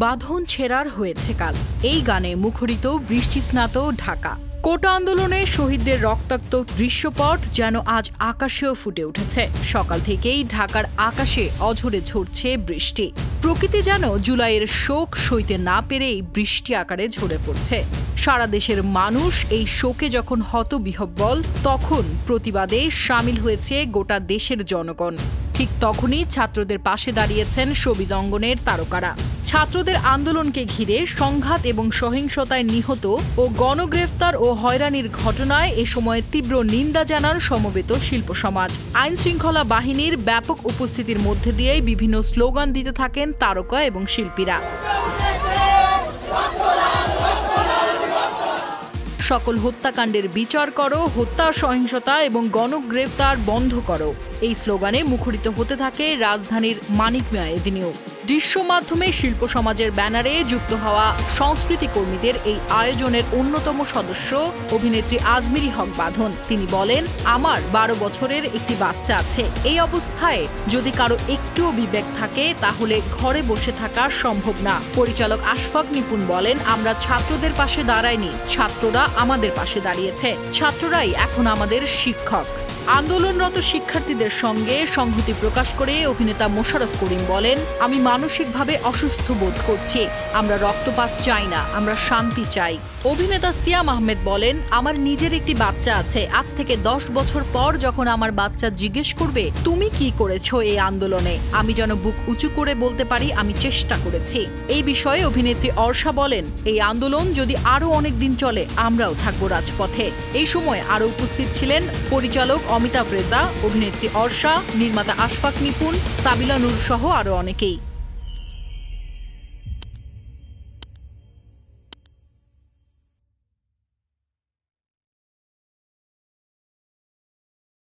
বাঁধন ছেঁড়ার হয়েছে কাল, এই গানে মুখরিত বৃষ্টিস্নাত ঢাকা। কোটা আন্দোলনে শহীদদের রক্তাক্ত দৃশ্যপট যেন আজ আকাশেও ফুটে উঠেছে। সকাল থেকেই ঢাকার আকাশে অঝরে ঝরছে বৃষ্টি। প্রকৃতি যেন জুলাইয়ের শোক সইতে না পেরেই বৃষ্টি আকারে ঝরে পড়ছে। সারা দেশের মানুষ এই শোকে যখন হতবিহ্বল, তখন প্রতিবাদে সামিল হয়েছে গোটা দেশের জনগণ। ঠিক তখনই ছাত্রদের পাশে দাঁড়িয়েছেন শোবিজ অঙ্গনের তারকারা। ছাত্রদের আন্দোলনকে ঘিরে সংঘাত এবং সহিংসতায় নিহত ও গণগ্রেফতার ও হয়রানির ঘটনায় এ সময় তীব্র নিন্দা জানান সমবেত শিল্প সমাজ। আইন শৃঙ্খলা বাহিনীর ব্যাপক উপস্থিতির মধ্যে দিয়েই বিভিন্ন স্লোগান দিতে থাকেন তারকা এবং শিল্পীরা। সকল হত্যাকাণ্ডের বিচার করো, হত্যা, সহিংসতা এবং গণগ্রেফতার বন্ধ করো, এই স্লোগানে মুখরিত হতে থাকে রাজধানীর মানিক মিয়া এভিনিউ। দৃশ্য মাধ্যমে শিল্প সমাজের ব্যানারে যুক্ত হওয়া সংস্কৃতি কর্মীদের এই আয়োজনের অন্যতম সদস্য অভিনেত্রী আজমিরি হক বাঁধন। তিনি বলেন, আমার 12 বছরের একটি বাচ্চা আছে। এই অবস্থায় যদি কারো একটুও বিবেক থাকে তাহলে ঘরে বসে থাকা সম্ভব না। পরিচালক আশফাক নিপুণ বলেন, আমরা ছাত্রদের পাশে দাঁড়াইনি, ছাত্ররা আমাদের পাশে দাঁড়িয়েছে। ছাত্ররাই এখন আমাদের শিক্ষক। আন্দোলনরত শিক্ষার্থীদের সঙ্গে সংহতি প্রকাশ করে অভিনেতা মোশাররফ করিম বলেন, আমি মানসিকভাবে অসুস্থ বোধ করছি। আমরা রক্তপাত চাই না, আমরা শান্তি চাই। অভিনেতা সিয়াম আহমেদ বলেন, আমার নিজের একটি বাচ্চা আছে। আজ থেকে 10 বছর পর যখন আমার বাচ্চা জিজ্ঞেস করবে তুমি কি করেছো এই আন্দোলনে, আমি যেন বুক উঁচু করে বলতে পারি আমি চেষ্টা করেছি। এই বিষয়ে অভিনেত্রী অর্ষা বলেন, এই আন্দোলন যদি আরো অনেক দিন চলে আমরাও থাকবো রাজপথে। এই সময় আরো উপস্থিত ছিলেন পরিচালক অমিতাভ রেজা, অভিনেত্রী অর্ষা, নির্মাতা আশফাক নিপুণ, সাবিলা নূর সহ আরো অনেকেই।